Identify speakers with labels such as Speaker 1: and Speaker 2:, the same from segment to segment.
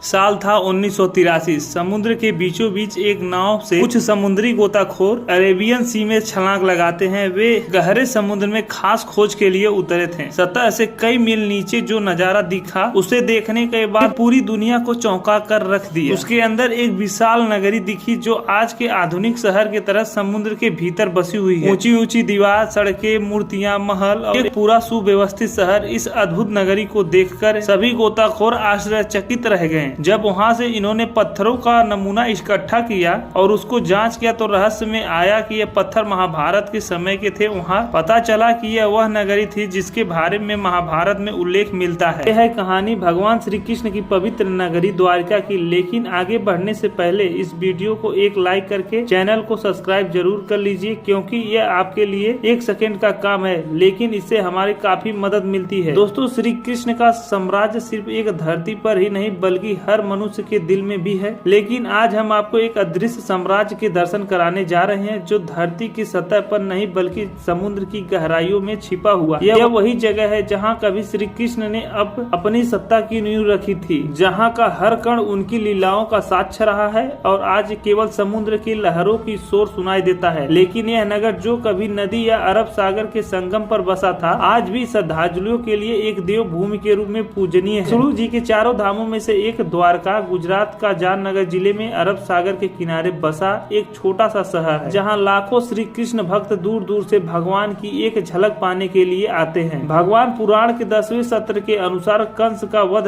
Speaker 1: साल था 1983। समुद्र के बीचों बीच एक नाव से कुछ समुद्री गोताखोर अरेबियन सी में छलांग लगाते हैं। वे गहरे समुद्र में खास खोज के लिए उतरे थे। सतह से कई मील नीचे जो नजारा दिखा उसे देखने के बाद पूरी दुनिया को चौंका कर रख दिया। उसके अंदर एक विशाल नगरी दिखी जो आज के आधुनिक शहर की तरह समुद्र के भीतर बसी हुई है। ऊंची ऊंची दीवार, सड़कें, मूर्तियां, महल और एक पूरा सुव्यवस्थित शहर। इस अद्भुत नगरी को देखकर सभी गोताखोर आश्चर्यचकित रह गए। जब वहां से इन्होंने पत्थरों का नमूना इकट्ठा किया और उसको जांच किया तो रहस्य में आया कि यह पत्थर महाभारत के समय के थे। वहां पता चला कि यह वह नगरी थी जिसके बारे में महाभारत में उल्लेख मिलता है। यह है कहानी भगवान श्री कृष्ण की पवित्र नगरी द्वारका की। लेकिन आगे बढ़ने से पहले इस वीडियो को एक लाइक करके चैनल को सब्सक्राइब जरूर कर लीजिए, क्योंकि यह आपके लिए 1 सेकंड का काम है, लेकिन इससे हमारी काफी मदद मिलती है। दोस्तों, श्री कृष्ण का साम्राज्य सिर्फ एक धरती पर ही नहीं बल्कि हर मनुष्य के दिल में भी है। लेकिन आज हम आपको एक अदृश्य साम्राज्य के दर्शन कराने जा रहे हैं जो धरती की सतह पर नहीं बल्कि समुद्र की गहराइयों में छिपा हुआ। यह वही जगह है जहां कभी श्री कृष्ण ने अपनी सत्ता की नींव रखी थी, जहां का हर कण उनकी लीलाओं का साक्ष्य रहा है और आज केवल समुद्र की लहरों की शोर सुनाई देता है। लेकिन यह नगर जो कभी नदी या अरब सागर के संगम पर बसा था, आज भी श्रद्धालुओं के लिए एक देव भूमि के रूप में पूजनीय है। गुरु जी के 4 धामों में से एक द्वारका गुजरात का जामनगर जिले में अरब सागर के किनारे बसा एक छोटा सा शहर है, जहां लाखों श्री कृष्ण भक्त दूर दूर से भगवान की एक झलक पाने के लिए आते हैं। भगवान पुराण के 10वें सत्र के अनुसार कंस का वध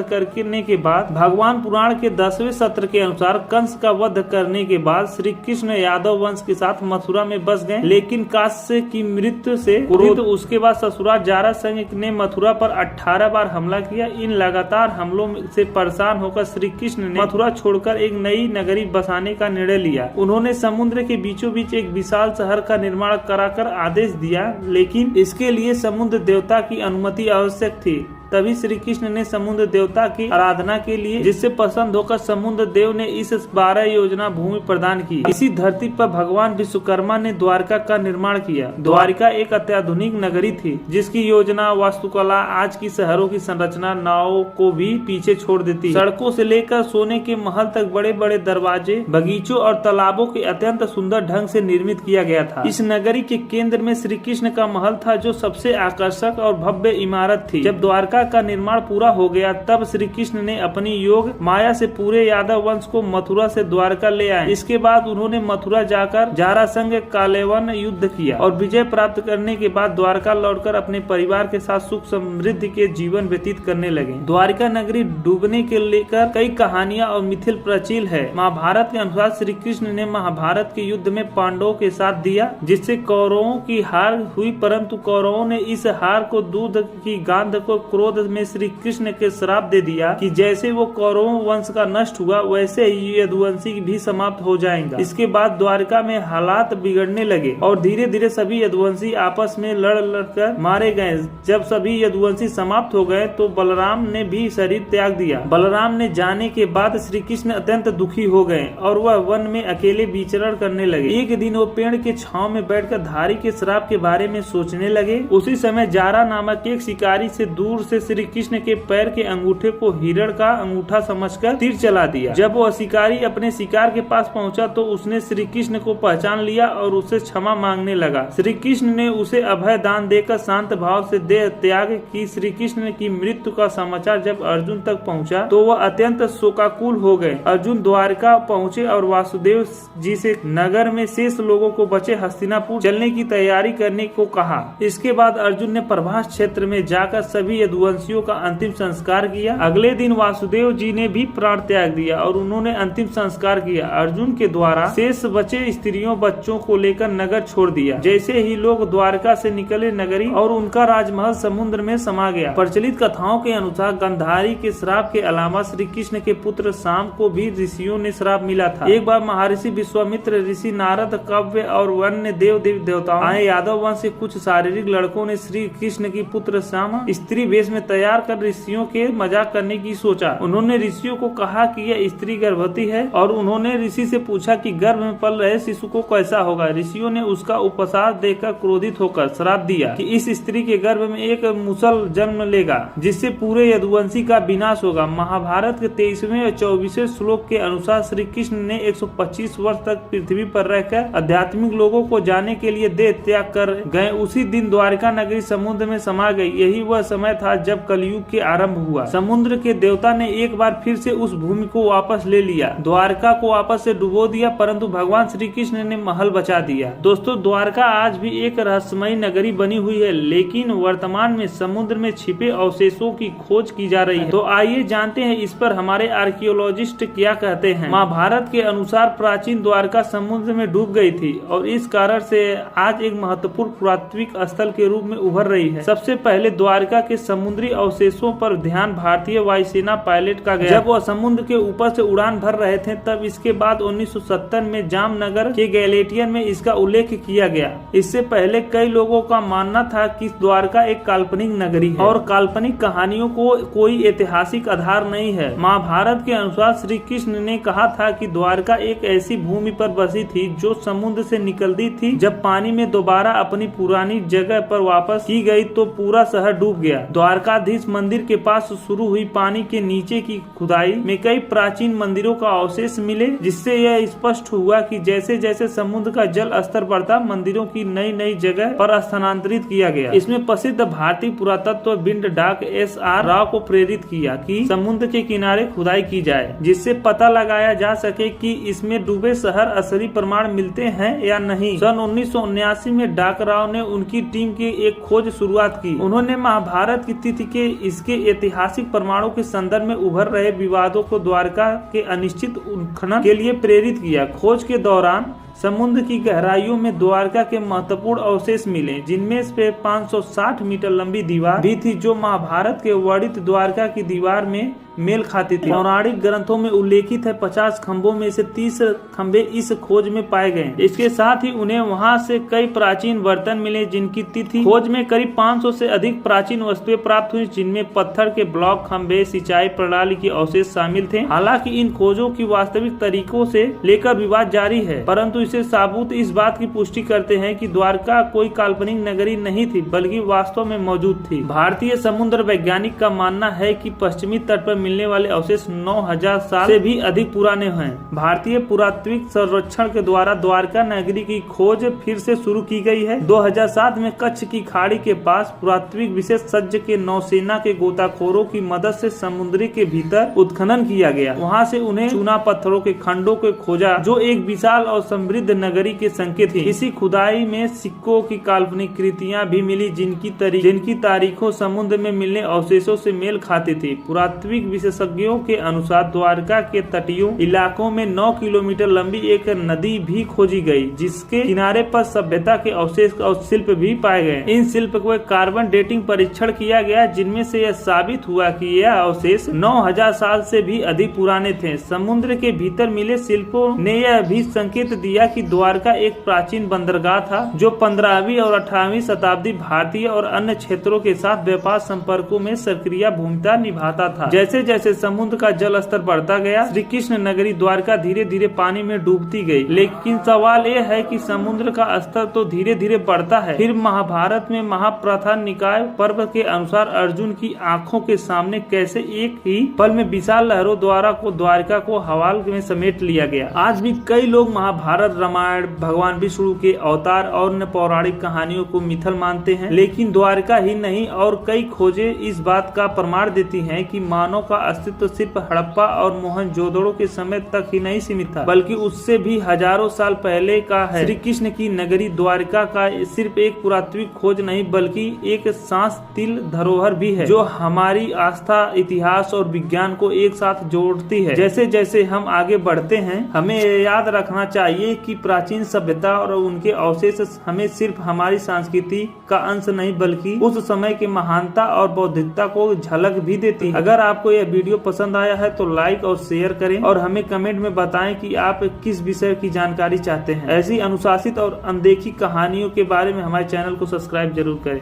Speaker 1: करने के बाद श्री कृष्ण यादव वंश के साथ मथुरा में बस गए। लेकिन काश्य की मृत्यु से क्रोधित उसके बाद ससुराल जारासंध ने मथुरा पर 18 बार हमला किया। इन लगातार हमलों से परेशान होकर श्री कृष्ण ने मथुरा छोड़कर एक नई नगरी बसाने का निर्णय लिया। उन्होंने समुद्र के बीचों बीच एक विशाल शहर का निर्माण कराकर आदेश दिया, लेकिन इसके लिए समुद्र देवता की अनुमति आवश्यक थी। तभी श्री कृष्ण ने समुद्र देवता की आराधना के लिए, जिससे पसंद होकर समुद्र देव ने इस 12 योजना भूमि प्रदान की। इसी धरती पर भगवान विश्वकर्मा ने द्वारका का निर्माण किया। द्वारका एक अत्याधुनिक नगरी थी जिसकी योजना, वास्तुकला आज की शहरों की संरचना नाव को भी पीछे छोड़ देती। सड़कों से लेकर सोने के महल तक बड़े बड़े दरवाजे, बगीचों और तालाबों के अत्यंत सुंदर ढंग से निर्मित किया गया था। इस नगरी के केंद्र में श्री कृष्ण का महल था जो सबसे आकर्षक और भव्य इमारत थी। जब द्वारका का निर्माण पूरा हो गया तब श्री कृष्ण ने अपनी योग माया से पूरे यादव वंश को मथुरा से द्वारका ले आए। इसके बाद उन्होंने मथुरा जाकर जारासंध कालेवन युद्ध किया और विजय प्राप्त करने के बाद द्वारका लौटकर अपने परिवार के साथ सुख समृद्धि के जीवन व्यतीत करने लगे। द्वारका नगरी डूबने के लेकर कई कहानियां और मिथिल प्रचलित है। महाभारत के अनुसार श्री कृष्ण ने महाभारत के युद्ध में पांडवों के साथ दिया, जिससे कौरवों की हार हुई, परंतु कौरवों ने इस हार को दूध की गांध को क्रोध में श्री कृष्ण के श्राप दे दिया कि जैसे वो कौरवों वंश का नष्ट हुआ वैसे ही यदुवंशी भी समाप्त हो जाएगा। इसके बाद द्वारका में हालात बिगड़ने लगे और धीरे धीरे सभी यदुवंशी आपस में लड़कर मारे गए। जब सभी यदुवंशी समाप्त हो गए तो बलराम ने भी शरीर त्याग दिया। बलराम ने जाने के बाद श्री कृष्ण अत्यंत दुखी हो गए और वह वन में अकेले विचरण करने लगे। एक दिन वो पेड़ के छांव में बैठकर धारी के श्राप के बारे में सोचने लगे। उसी समय जारा नामक एक शिकारी से दूर से श्री कृष्ण के पैर के अंगूठे को हिरण का अंगूठा समझकर तीर चला दिया। जब वह शिकारी अपने शिकार के पास पहुंचा तो उसने श्री कृष्ण को पहचान लिया और उससे क्षमा मांगने लगा। श्री कृष्ण ने उसे अभय दान देकर शांत भाव से देह त्याग की। श्री कृष्ण की मृत्यु का समाचार जब अर्जुन तक पहुंचा तो वह अत्यंत शोकाकुल हो गए। अर्जुन द्वारका पहुंचे और वासुदेव जी से नगर में शेष लोगों को बचे हस्तिनापुर चलने की तैयारी करने को कहा। इसके बाद अर्जुन ने प्रभास क्षेत्र में जाकर सभी यदुवंशियों का अंतिम संस्कार किया। अगले दिन वासुदेव जी ने भी प्राण त्याग दिया और उन्होंने अंतिम संस्कार किया। अर्जुन के द्वारा शेष बचे स्त्रियों बच्चों को लेकर नगर छोड़ दिया। जैसे ही लोग द्वारका से निकले, नगरी और उनका राजमहल समुद्र में समा गया। प्रचलित कथाओं के अनुसार गांधारी के श्राप के अलावा श्री कृष्ण के पुत्र शाम को भी ऋषियों ने श्राप मिला था। एक बार महर्षि विश्वामित्र, ऋषि नारद, कव्य और अन्य देव देवताओं आए यादव वंश से कुछ शारीरिक लड़कों ने श्री कृष्ण की पुत्र श्याम स्त्री वेश में तैयार कर ऋषियों के मजाक करने की सोचा। उन्होंने ऋषियों को कहा कि यह स्त्री गर्भवती है और उन्होंने ऋषि से पूछा कि गर्भ में पल रहे शिशु को कैसा होगा। ऋषियों ने उसका उपसार देकर क्रोधित होकर श्राप दिया कि इस स्त्री के गर्भ में एक मुसल जन्म लेगा जिससे पूरे यदुवंशी का विनाश होगा। महाभारत के 23वें और 24वें श्लोक के अनुसार श्री कृष्ण ने 125 वर्ष तक पृथ्वी पर रहकर आध्यात्मिक लोगों को जाने के लिए देह त्याग कर गए। उसी दिन द्वारका नगरी समुद्र में समा गई। यही वह समय था जब कलयुग के आरंभ हुआ। समुद्र के देवता ने एक बार फिर से उस भूमि को वापस ले लिया, द्वारका को वापस से डुबो दिया, परंतु भगवान श्री कृष्ण ने महल बचा दिया। दोस्तों, द्वारका आज भी एक रहस्यमयी नगरी बनी हुई है, लेकिन वर्तमान में समुद्र में छिपे अवशेषों की खोज की जा रही है। तो आइए जानते हैं इस पर हमारे आर्कियोलॉजिस्ट क्या कहते हैं। महाभारत के अनुसार प्राचीन द्वारका समुद्र में डूब गई थी और इस कारण से आज एक महत्वपूर्ण पुरातात्विक स्थल के रूप में उभर रही है। सबसे पहले द्वारका के समुद्री अवशेषों पर ध्यान भारतीय वायुसेना पायलट का गया। जब वह समुद्र के ऊपर से उड़ान भर रहे थे, तब इसके बाद 1970 में जामनगर के गैलेटियन में इसका उल्लेख किया गया। इससे पहले कई लोगों का मानना था कि द्वारका एक काल्पनिक नगरी है और काल्पनिक कहानियों को कोई ऐतिहासिक आधार नहीं है। महाभारत के अनुसार श्री कृष्ण ने कहा था कि द्वारका एक ऐसी भूमि पर बसी थी जो समुद्र से निकलती थी। जब पानी में दोबारा अपनी पुरानी जगह पर वापस की गई तो पूरा शहर डूब गया। द्वारकाधीश मंदिर के पास शुरू हुई पानी के नीचे की खुदाई में कई प्राचीन मंदिरों का अवशेष मिले, जिससे यह स्पष्ट हुआ कि जैसे जैसे समुद्र का जल स्तर बढ़ता, मंदिरों की नई नई जगह पर स्थानांतरित किया गया। इसमें प्रसिद्ध भारतीय पुरातत्वविद डाक एस.आर. राव को प्रेरित किया कि समुद्र के किनारे खुदाई की जाए, जिससे पता लगाया जा सके कि इसमें डूबे शहर असली प्रमाण मिलते हैं या नहीं। सन 1979 में डाक राव ने उनकी टीम की एक खोज शुरुआत की। उन्होंने महाभारत की तिथि के इसके ऐतिहासिक प्रमाणों के संदर्भ में उभर रहे विवादों को द्वारका के अनिश्चित उत्खनन के लिए प्रेरित किया। खोज के दौरान समुद्र की गहराइयों में द्वारका के महत्वपूर्ण अवशेष मिले, जिनमें से 560 मीटर लंबी दीवार भी थी जो महाभारत के वर्णित द्वारका की दीवार में मेल खाती थी। पौराणिक ग्रंथों में उल्लेखित है 50 खंभों में से 30 खंभे इस खोज में पाए गए। इसके साथ ही उन्हें वहां से कई प्राचीन बर्तन मिले, जिनकी तिथि खोज में करीब 500 से अधिक प्राचीन वस्तुएं प्राप्त हुई, जिनमें पत्थर के ब्लॉक, खंभे, सिंचाई प्रणाली के अवशेष शामिल थे। हालांकि इन खोजों की वास्तविक तरीकों से लेकर विवाद जारी है, परंतु इसे साबूत इस बात की पुष्टि करते हैं कि द्वारका कोई काल्पनिक नगरी नहीं थी, बल्कि वास्तव में मौजूद थी। भारतीय समुद्र वैज्ञानिक का मानना है कि पश्चिमी तट पर मिलने वाले अवशेष 9000 साल से भी अधिक पुराने हैं। भारतीय पुरातात्विक सर्वेक्षण के द्वारा द्वारका नगरी की खोज फिर से शुरू की गई है। 2007 में कच्छ की खाड़ी के पास पुरातात्विक विशेषज्ञ के नौसेना के गोताखोरों की मदद से समुद्र के भीतर उत्खनन किया गया। वहां से उन्हें चूना पत्थरों के खंडों को खोजा जो एक विशाल और समृद्ध नगरी के संकेत थे। इसी खुदाई में सिक्कों की काल्पनिक कृतियां भी मिली, जिनकी तारीखों समुद्र में मिलने अवशेषों से मेल खाती थी। पुरातात्विक विशेषज्ञों के अनुसार द्वारका के तटीय इलाकों में 9 किलोमीटर लंबी एक नदी भी खोजी गई, जिसके किनारे पर सभ्यता के अवशेष और शिल्प भी पाए गए। इन शिल्प को कार्बन डेटिंग परीक्षण किया गया, जिनमें से यह साबित हुआ कि यह अवशेष 9000 साल से भी अधिक पुराने थे। समुद्र के भीतर मिले शिल्पों ने यह भी संकेत दिया कि द्वारका एक प्राचीन बंदरगाह था, जो 15वीं और 18वीं शताब्दी भारतीय और अन्य क्षेत्रों के साथ व्यापार संपर्कों में सक्रिय भूमिका निभाता था। जैसे जैसे समुद्र का जल स्तर बढ़ता गया, श्री कृष्ण नगरी द्वारका धीरे धीरे पानी में डूबती गई। लेकिन सवाल यह है कि समुद्र का स्तर तो धीरे धीरे बढ़ता है, फिर महाभारत में महाप्रथान निकाय पर्व के अनुसार अर्जुन की आंखों के सामने कैसे एक ही पल में विशाल लहरों द्वारा द्वारका को हवाल में समेट लिया गया। आज भी कई लोग महाभारत, रामायण, भगवान विष्णु के अवतार और अन्य पौराणिक कहानियों को मिथल मानते हैं, लेकिन द्वारका ही नहीं और कई खोजें इस बात का प्रमाण देती हैं कि मानव का अस्तित्व सिर्फ हड़प्पा और मोहनजोदड़ो के समय तक ही नहीं सीमित था, बल्कि उससे भी हजारों साल पहले का है। श्री कृष्ण की नगरी द्वारका का सिर्फ एक पुरातात्विक खोज नहीं, बल्कि एक सांस तिल धरोहर भी है, जो हमारी आस्था, इतिहास और विज्ञान को एक साथ जोड़ती है। जैसे जैसे हम आगे बढ़ते हैं, हमें याद रखना चाहिए कि प्राचीन सभ्यता और उनके अवशेष हमें सिर्फ हमारी संस्कृति का अंश नहीं, बल्कि उस समय की महानता और बौद्धिकता को झलक भी देती है। अगर आपको यह वीडियो पसंद आया है तो लाइक और शेयर करें और हमें कमेंट में बताएं कि आप किस विषय की जानकारी चाहते हैं। ऐसी अनुशासित और अनदेखी कहानियों के बारे में हमारे चैनल को सब्सक्राइब जरूर करें।